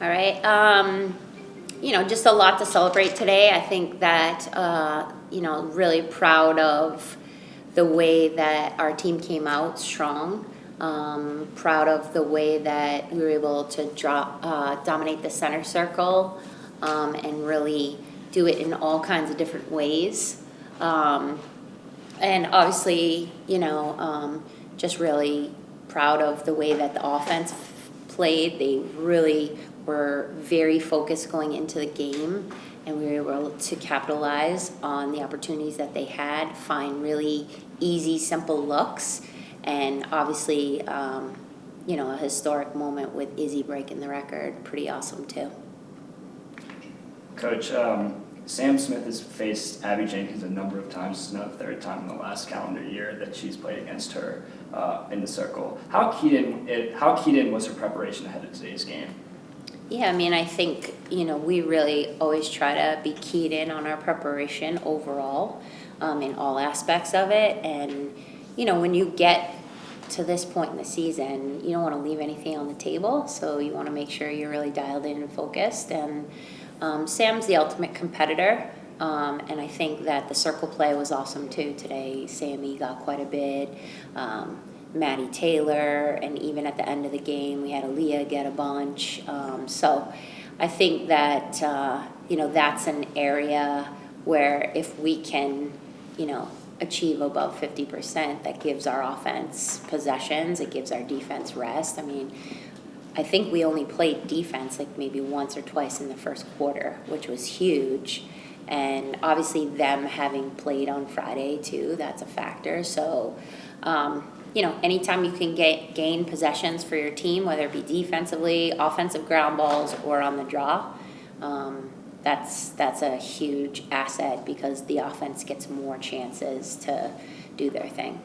All right. Just a lot to celebrate today. I think that, really proud of the way that our team came out strong. Proud of the way that we were able to dominate the center circle and really do it in all kinds of different ways. And obviously, just really proud of the way that the offense played. They really were very focused going into the game, and we were able to capitalize on the opportunities that they had, find really easy, simple looks, and obviously, a historic moment with Izzy breaking the record. Pretty awesome, too. Coach, Sam Smith has faced Abby Jenkins a number of times. It's now the third time in the last calendar year that she's played against her in the circle. How keyed in was her preparation ahead of today's game? Yeah, I think, we really always try to be keyed in on our preparation overall in all aspects of it. And, when you get to this point in the season, you don't want to leave anything on the table. So you want to make sure you're really dialed in and focused. And Sam's the ultimate competitor. And I think that the circle play was awesome too today. Sammy got quite a bit. Maddie Taylor, and even at the end of the game, we had Aaliyah get a bunch. So I think that, that's an area where if we can, achieve above 50%, that gives our offense possessions, it gives our defense rest. I think we only played defense like maybe once or twice in the first quarter, which was huge. And obviously them having played on Friday too, that's a factor. So, anytime you can gain possessions for your team, whether it be defensively, offensive ground balls, or on the draw, that's a huge asset because the offense gets more chances to do their thing.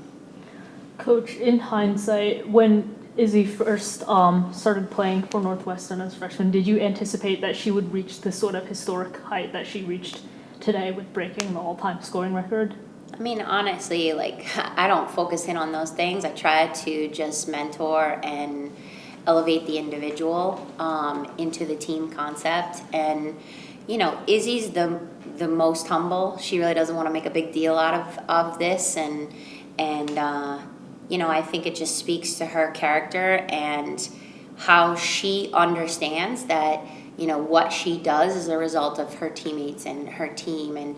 Coach, in hindsight, when Izzy first started playing for Northwestern as a freshman, did you anticipate that she would reach the sort of historic height that she reached today with breaking the all-time scoring record? Honestly, I don't focus in on those things. I try to just mentor and elevate the individual into the team concept. And, Izzy's the most humble. She really doesn't want to make a big deal out of this. And I think it just speaks to her character and how she understands that, what she does is a result of her teammates and her team and,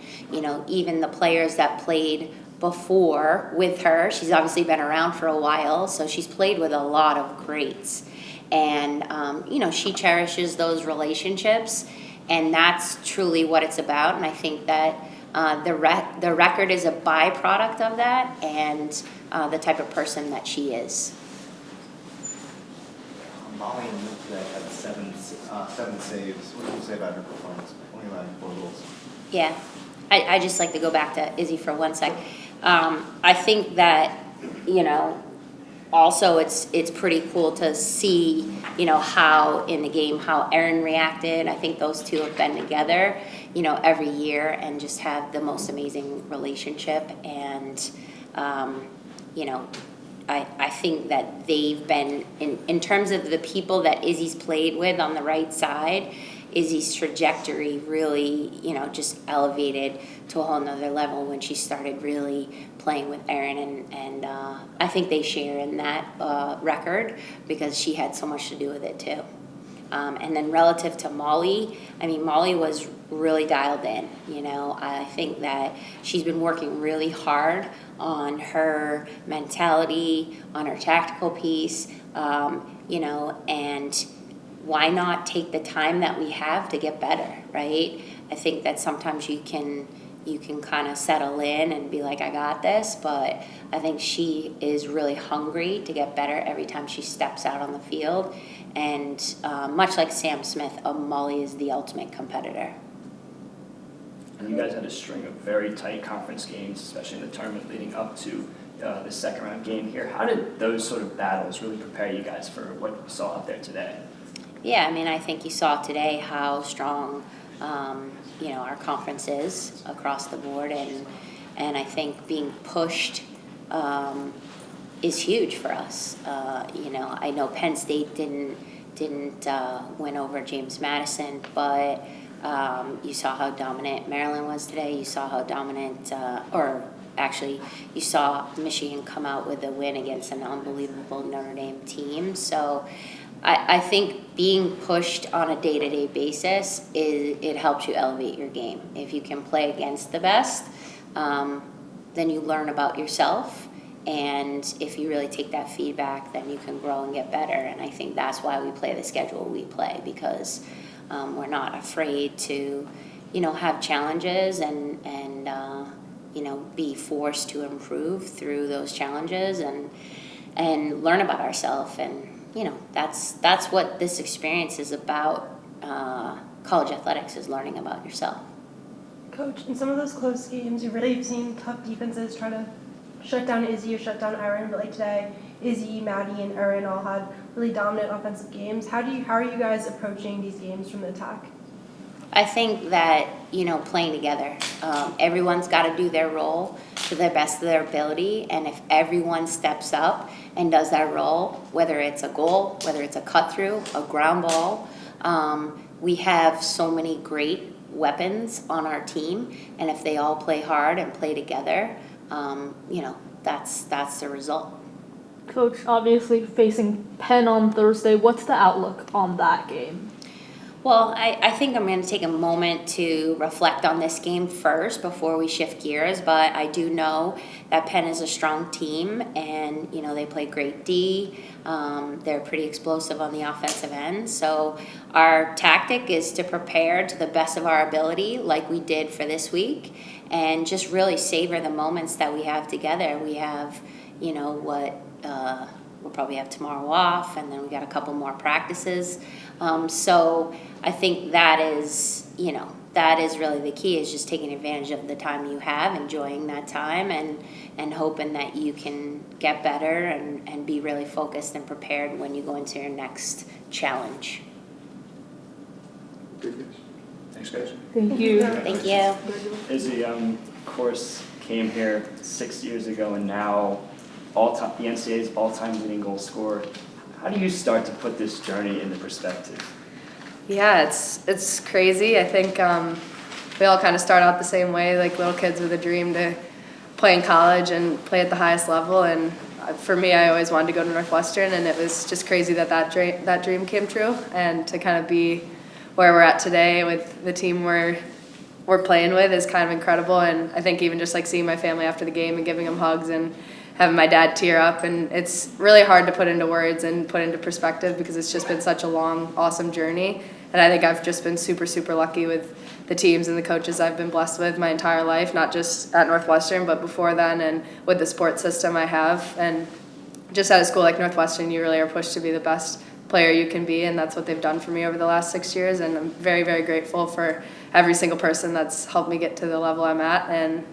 even the players that played before with her. She's obviously been around for a while, so she's played with a lot of greats. And, she cherishes those relationships, and that's truly what it's about. And I think that the record is a byproduct of that and the type of person that she is. Molly and Luke today had seven saves. What do you say about her performance? Only allowing 4 goals. Yeah, I just like to go back to Izzy for 1 sec. I think that, also it's pretty cool to see, how in the game, how Erin reacted. I think those two have been together, every year and just have the most amazing relationship. And, I think that they've been, in terms of the people that Izzy's played with on the right side, Izzy's trajectory really, just elevated to a whole nother level when she started really playing with Erin. And I think they share in that record because she had so much to do with it too. And then relative to Molly, Molly was really dialed in. I think that she's been working really hard on her mentality, on her tactical piece, and why not take the time that we have to get better, right? I think that sometimes you can kind of settle in and be like, I got this, but I think she is really hungry to get better every time she steps out on the field. And much like Sam Smith, Molly is the ultimate competitor. And you guys had a string of very tight conference games, especially in the tournament leading up to the second round game here. How did those sort of battles really prepare you guys for what you saw out there today? Yeah, I think you saw today how strong, our conference is across the board, and I think being pushed is huge for us. I know Penn State didn't didn't win over James Madison, but you saw how dominant Maryland was today. You saw how dominant, you saw Michigan come out with a win against an unbelievable Notre Dame team. So I think being pushed on a day-to-day basis, it helps you elevate your game. If you can play against the best, then you learn about yourself. And if you really take that feedback, then you can grow and get better. And I think that's why we play the schedule we play, because we're not afraid to, have challenges and be forced to improve through those challenges and learn about ourselves. And, that's what this experience is about. College athletics is learning about yourself. Coach, in some of those close games, you've really seen tough defenses try to shut down Izzy or shut down Erin, but like today, Izzy, Maddie, and Erin all had really dominant offensive games. How are you guys approaching these games from the attack? I think that, playing together, everyone's got to do their role to the best of their ability, and if everyone steps up and does that role, whether it's a goal, whether it's a cut through, a ground ball, we have so many great weapons on our team, and if they all play hard and play together, that's the result. Coach, obviously facing Penn on Thursday, what's the outlook on that game? Well, I think I'm going to take a moment to reflect on this game first before we shift gears, but I do know that Penn is a strong team, and, they play great D. They're pretty explosive on the offensive end. So our tactic is to prepare to the best of our ability like we did for this week and just really savor the moments that we have together. We have, we'll probably have tomorrow off, and then we got a couple more practices. So I think that is really the key, is just taking advantage of the time you have, enjoying that time, and hoping that you can get better and be really focused and prepared when you go into your next challenge. Thanks, guys. Thank you. Thank you. Izzy, of course, came here 6 years ago, and now the NCAA's all-time leading goal scorer. How do you start to put this journey into perspective? Yeah, it's crazy. I think we all kind of start out the same way, like little kids with a dream to play in college and play at the highest level. And for me, I always wanted to go to Northwestern, and it was just crazy that dream came true. And to kind of be where we're at today with the team we're playing with is kind of incredible. And I think even just like seeing my family after the game and giving them hugs and having my dad tear up, and it's really hard to put into words and put into perspective because it's just been such a long, awesome journey. And I think I've just been super, super lucky with the teams and the coaches I've been blessed with my entire life, not just at Northwestern, but before then, and with the sports system I have. And just at a school like Northwestern, you really are pushed to be the best player you can be, and that's what they've done for me over the last 6 years. And I'm very, very grateful for every single person that's helped me get to the level I'm at. And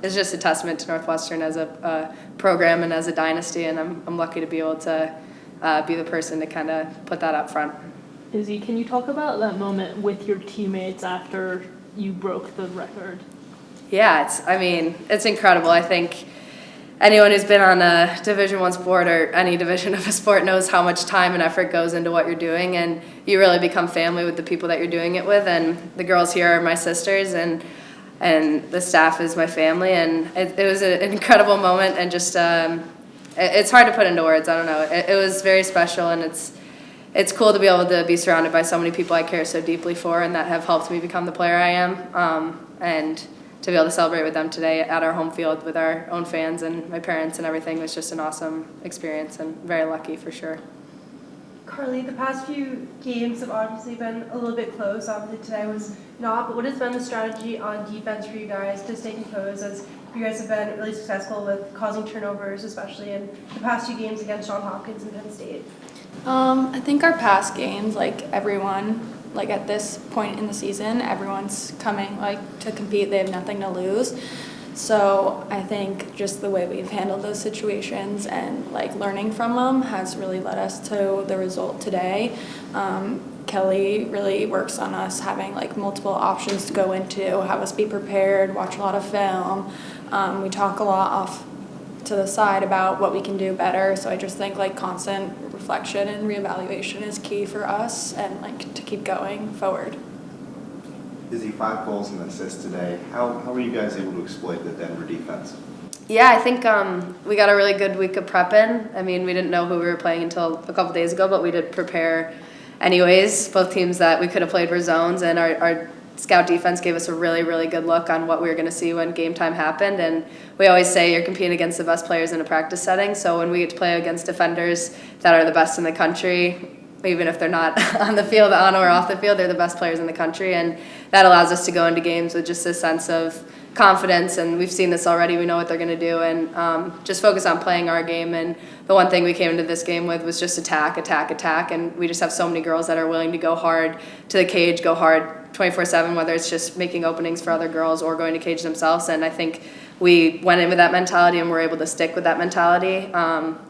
it's just a testament to Northwestern as a program and as a dynasty, and I'm lucky to be able to be the person to kind of put that up front. Izzy, can you talk about that moment with your teammates after you broke the record? Yeah, it's incredible. I think anyone who's been on a Division I sport or any division of a sport knows how much time and effort goes into what you're doing, and you really become family with the people that you're doing it with. And the girls here are my sisters, and the staff is my family, and it was an incredible moment, and just it's hard to put into words. I don't know. It was very special, and it's cool to be able to be surrounded by so many people I care so deeply for and that have helped me become the player I am, and to be able to celebrate with them today at our home field with our own fans and my parents and everything was just an awesome experience, and very lucky for sure. Carleigh, the past few games have obviously been a little bit close. Obviously today was not, but what has been the strategy on defense for you guys to stay composed, as you guys have been really successful with causing turnovers, especially in the past few games against Johns Hopkins and Penn State? I think our past games, like everyone, like at this point in the season, everyone's coming like to compete. They have nothing to lose. So I think just the way we've handled those situations and like learning from them has really led us to the result today. Kelly really works on us having like multiple options to go into, have us be prepared, watch a lot of film. We talk a lot off to the side about what we can do better. So I just think like constant reflection and reevaluation is key for us and like to keep going forward. Izzy, 5 goals and assists today. How were you guys able to exploit the Denver defense? Yeah, I think we got a really good week of prep in. I mean, we didn't know who we were playing until a couple days ago, but we did prepare anyways. Both teams that we could have played were zones, and our scout defense gave us a really, really good look on what we were going to see when game time happened. And we always say you're competing against the best players in a practice setting. So when we get to play against defenders that are the best in the country, even if they're not on the field, on or off the field, they're the best players in the country. And that allows us to go into games with just a sense of confidence, and we've seen this already. We know what they're going to do, and just focus on playing our game. And the one thing we came into this game with was just attack, and we just have so many girls that are willing to go hard to the cage, go hard 24/7, whether it's just making openings for other girls or going to cage themselves. And I think we went in with that mentality and were able to stick with that mentality,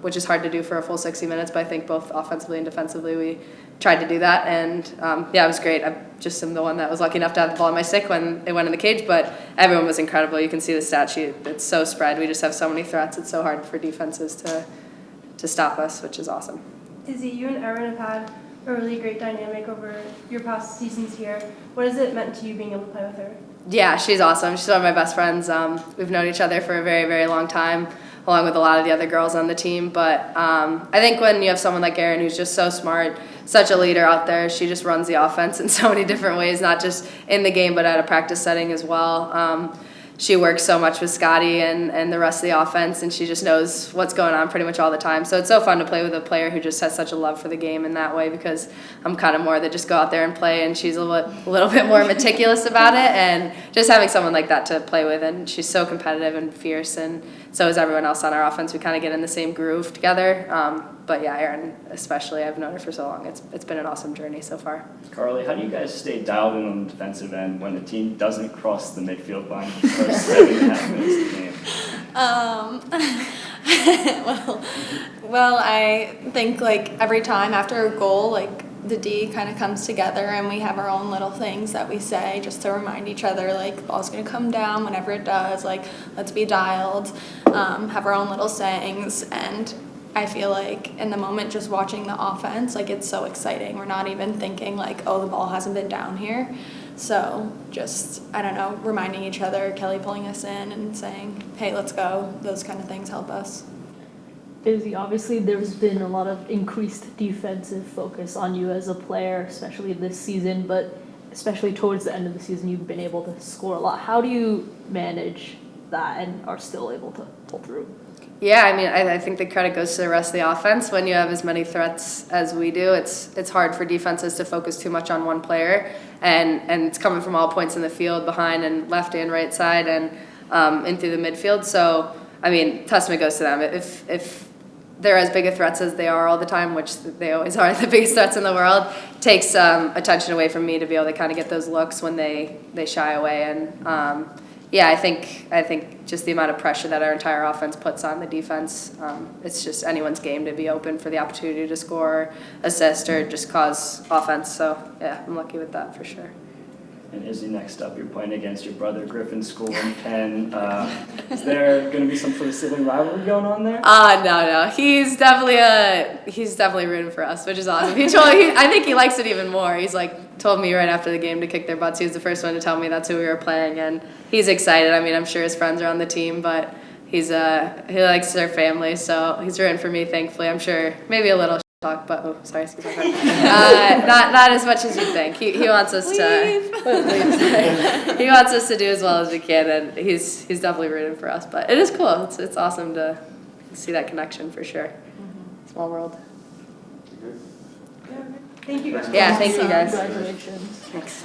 which is hard to do for a full 60 minutes, but I think both offensively and defensively we tried to do that. And yeah, it was great. I just am the one that was lucky enough to have the ball in my stick when it went in the cage, but everyone was incredible. You can see the stat sheet. It's so spread. We just have so many threats. It's so hard for defenses to stop us, which is awesome. Izzy, you and Erin have had a really great dynamic over your past seasons here. What has it meant to you being able to play with her? Yeah, she's awesome. She's one of my best friends. We've known each other for a very, very long time, along with a lot of the other girls on the team. But I think when you have someone like Erin who's just so smart, such a leader out there, she just runs the offense in so many different ways, not just in the game but at a practice setting as well. She works so much with Scotty and the rest of the offense, and she just knows what's going on pretty much all the time. So it's so fun to play with a player who just has such a love for the game in that way, because I'm kind of more that just go out there and play, and she's a little bit more meticulous about it. And just having someone like that to play with, and she's so competitive and fierce, and so is everyone else on our offense. We kind of get in the same groove together. But yeah, Erin especially, I've known her for so long. It's been an awesome journey so far. Carleigh, how do you guys stay dialed in on the defensive end when the team doesn't cross the midfield line for the first 7.5 minutes of the game? Well, I think like every time after a goal, like the D kind of comes together and we have our own little things that we say just to remind each other, like the ball's gonna come down whenever it does, like let's be dialed, have our own little sayings. And I feel like in the moment just watching the offense, like it's so exciting. We're not even thinking like, oh, the ball hasn't been down here. So just, I don't know, reminding each other, Kelly pulling us in and saying, hey, let's go. Those kind of things help us. Izzy, obviously there's been a lot of increased defensive focus on you as a player, especially this season, but especially towards the end of the season, you've been able to score a lot. How do you manage that and are still able to pull through? Yeah, I mean, I think the credit goes to the rest of the offense. When you have as many threats as we do, it's hard for defenses to focus too much on one player, and it's coming from all points in the field, behind and left and right side, and in through the midfield. So, I mean, testament goes to them. If they're as big a threats as they are all the time, which they always are, the biggest threats in the world, takes attention away from me to be able to kind of get those looks when they shy away. And yeah, I think just the amount of pressure that our entire offense puts on the defense, it's just anyone's game to be open for the opportunity to score, assist, or just cause offense. So yeah, I'm lucky with that for sure. And Izzy, next up, you're playing against your brother Griffin's school in Penn. Is there going to be some sort of sibling rivalry going on there? No. He's definitely rooting for us, which is awesome. I think he likes it even more. He's like told me right after the game to kick their butts. He was the first one to tell me that's who we were playing, and he's excited. I mean, I'm sure his friends are on the team, but he likes their family, so he's rooting for me. Thankfully, I'm sure maybe a little talk, but excuse me. Not as much as you think. He wants us he wants us to do as well as we can, and he's definitely rooting for us. But it is cool. It's awesome to see that connection for sure. Mm-hmm. Small world. Thank you guys. Yeah, thank you guys. Congratulations. Thanks.